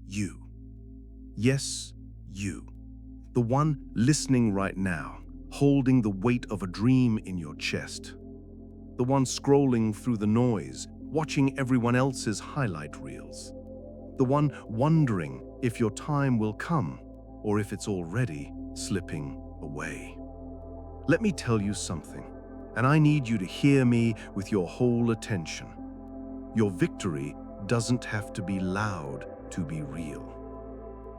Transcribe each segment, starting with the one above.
You. Yes, you. The one listening right now, holding the weight of a dream in your chest. The one scrolling through the noise, watching everyone else's highlight reels. The one wondering if your time will come or if it's already slipping away. Let me tell you something, and I need you to hear me with your whole attention. Your victory doesn't have to be loud to be real.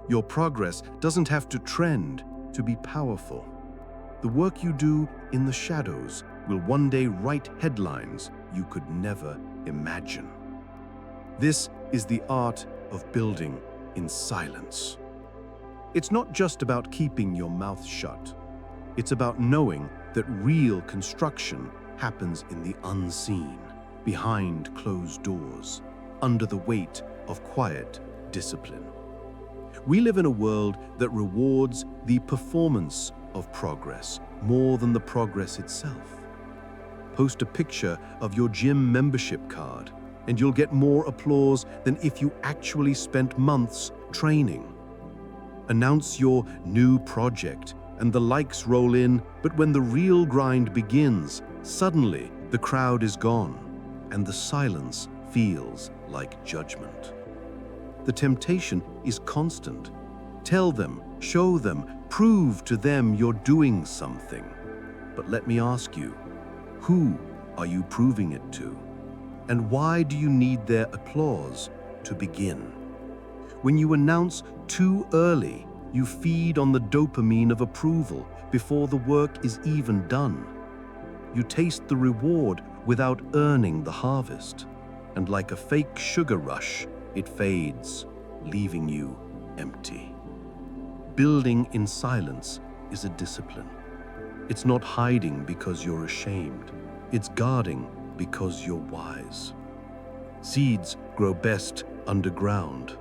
Your progress doesn't have to trend to be powerful. The work you do in the shadows will one day write headlines you could never imagine. This is the art of building in silence. It's not just about keeping your mouth shut. It's about knowing that real construction happens in the unseen, behind closed doors, under the weight of quiet discipline. We live in a world that rewards the performance of progress more than the progress itself. Post a picture of your gym membership card, and you'll get more applause than if you actually spent months training. Announce your new project, and the likes roll in, but when the real grind begins, suddenly the crowd is gone, and the silence feels like judgment. The temptation is constant. Tell them, show them, prove to them you're doing something. But let me ask you, who are you proving it to? And why do you need their applause to begin? When you announce too early, you feed on the dopamine of approval before the work is even done. You taste the reward without earning the harvest. And like a fake sugar rush, it fades, leaving you empty. Building in silence is a discipline. It's not hiding because you're ashamed. It's guarding because you're wise. Seeds grow best underground.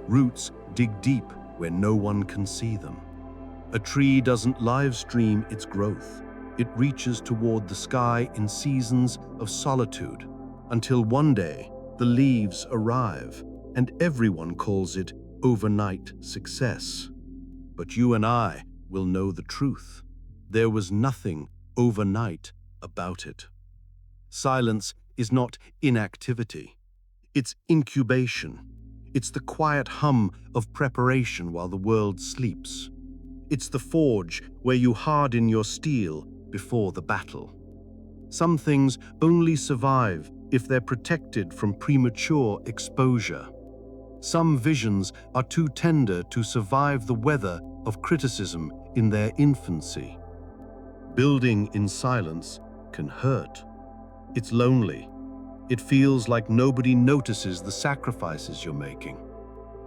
Roots dig deep where no one can see them. A tree doesn't live stream its growth. It reaches toward the sky in seasons of solitude, until one day the leaves arrive and everyone calls it overnight success. But you and I will know the truth. There was nothing overnight about it. Silence is not inactivity. It's incubation. It's the quiet hum of preparation while the world sleeps. It's the forge where you harden your steel before the battle. Some things only survive if they're protected from premature exposure. Some visions are too tender to survive the weather of criticism in their infancy. Building in silence can hurt. It's lonely. It feels like nobody notices the sacrifices you're making.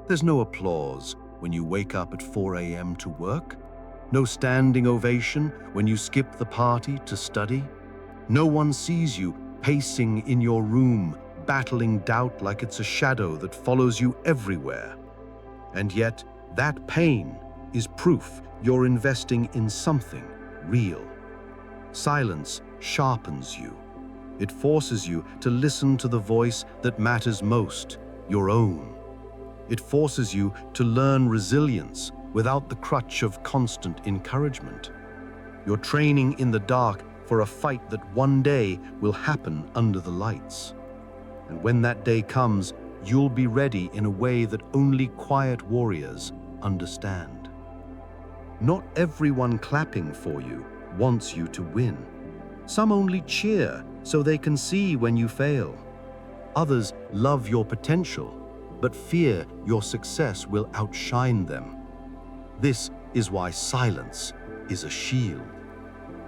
There's no applause when you wake up at 4 a.m. to work. No standing ovation when you skip the party to study. No one sees you pacing in your room, battling doubt like it's a shadow that follows you everywhere. And yet, that pain is proof you're investing in something real. Silence sharpens you. It forces you to listen to the voice that matters most, your own. It forces you to learn resilience without the crutch of constant encouragement. You're training in the dark for a fight that one day will happen under the lights. And when that day comes, you'll be ready in a way that only quiet warriors understand. Not everyone clapping for you wants you to win. Some only cheer so they can see when you fail. Others love your potential, but fear your success will outshine them. This is why silence is a shield.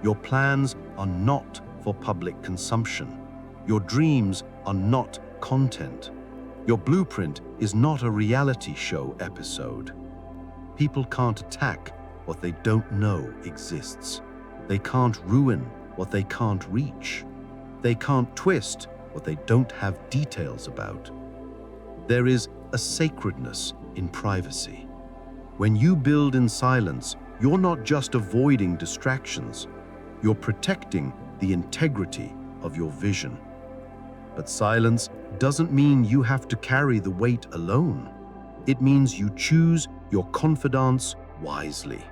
Your plans are not for public consumption. Your dreams are not content. Your blueprint is not a reality show episode. People can't attack what they don't know exists. They can't ruin what they can't reach. They can't twist what they don't have details about. There is a sacredness in privacy. When you build in silence, you're not just avoiding distractions, you're protecting the integrity of your vision. But silence doesn't mean you have to carry the weight alone. It means you choose your confidants wisely.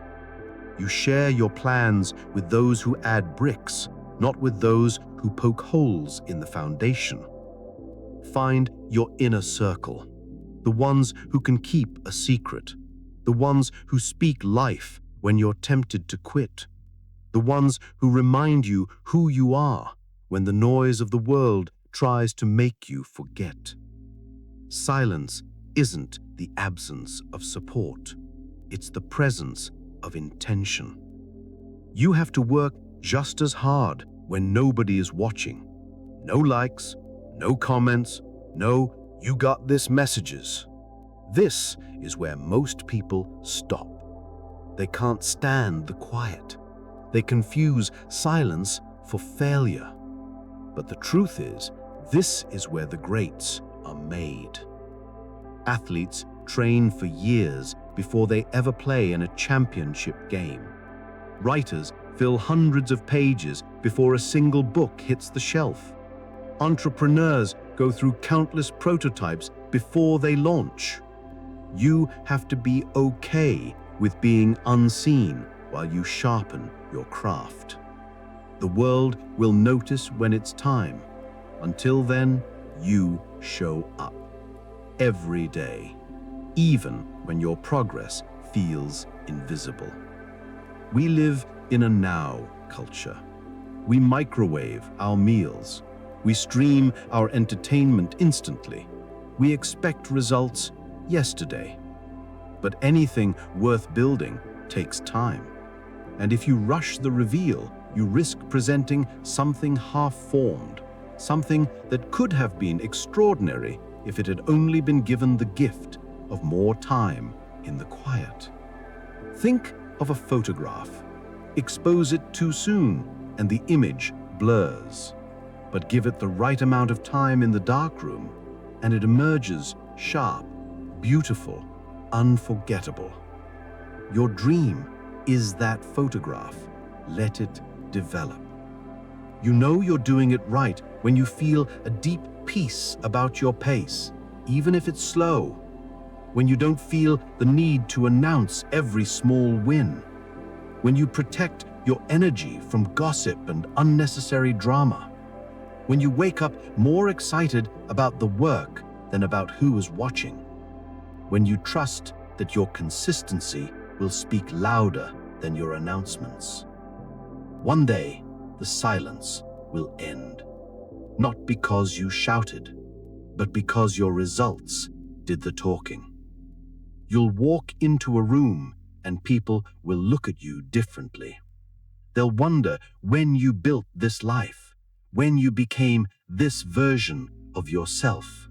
You share your plans with those who add bricks, not with those who poke holes in the foundation. Find your inner circle, the ones who can keep a secret, the ones who speak life when you're tempted to quit, the ones who remind you who you are when the noise of the world tries to make you forget. Silence isn't the absence of support. It's the presence of intention. You have to work just as hard when nobody is watching. No likes, no comments, no "you got this" messages. This is where most people stop. They can't stand the quiet. They confuse silence for failure. But the truth is, this is where the greats are made. Athletes train for years before they ever play in a championship game. Writers fill hundreds of pages before a single book hits the shelf. Entrepreneurs go through countless prototypes before they launch. You have to be okay with being unseen while you sharpen your craft. The world will notice when it's time. Until then, you show up. Every day, even when your progress feels invisible. We live in a now culture. We microwave our meals. We stream our entertainment instantly. We expect results yesterday. But anything worth building takes time. And if you rush the reveal, you risk presenting something half-formed, something that could have been extraordinary if it had only been given the gift of more time in the quiet. Think of a photograph. Expose it too soon, and the image blurs. But give it the right amount of time in the darkroom, and it emerges sharp, beautiful, unforgettable. Your dream is that photograph. Let it develop. You know you're doing it right when you feel a deep peace about your pace, even if it's slow. When you don't feel the need to announce every small win. When you protect your energy from gossip and unnecessary drama. When you wake up more excited about the work than about who is watching. When you trust that your consistency will speak louder than your announcements. One day, the silence will end. Not because you shouted, but because your results did the talking. You'll walk into a room and people will look at you differently. They'll wonder when you built this life, when you became this version of yourself.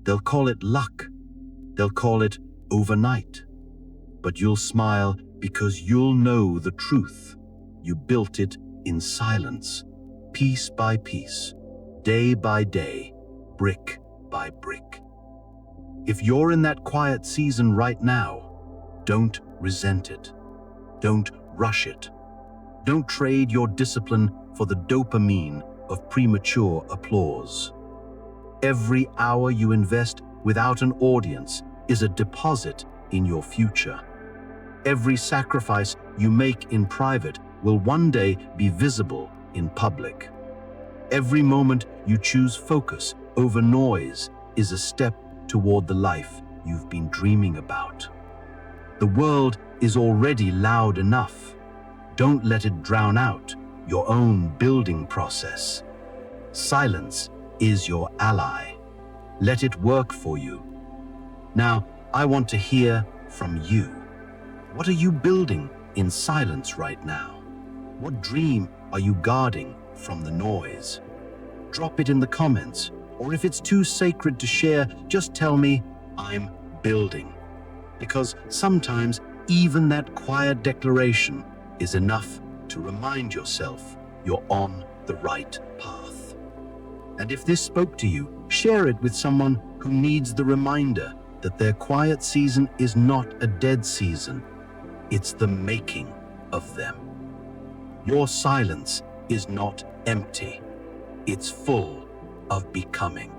They'll call it luck. They'll call it overnight. But you'll smile because you'll know the truth. You built it in silence, piece by piece, day by day, brick by brick. If you're in that quiet season right now, don't resent it. Don't rush it. Don't trade your discipline for the dopamine of premature applause. Every hour you invest without an audience is a deposit in your future. Every sacrifice you make in private will one day be visible in public. Every moment you choose focus over noise is a step toward the life you've been dreaming about. The world is already loud enough. Don't let it drown out your own building process. Silence is your ally. Let it work for you. Now, I want to hear from you. What are you building in silence right now? What dream are you guarding from the noise? Drop it in the comments, or if it's too sacred to share, just tell me, I'm building. Because sometimes even that quiet declaration is enough to remind yourself you're on the right path. And if this spoke to you, share it with someone who needs the reminder that their quiet season is not a dead season. It's the making of them. Your silence is not empty. It's full of becoming.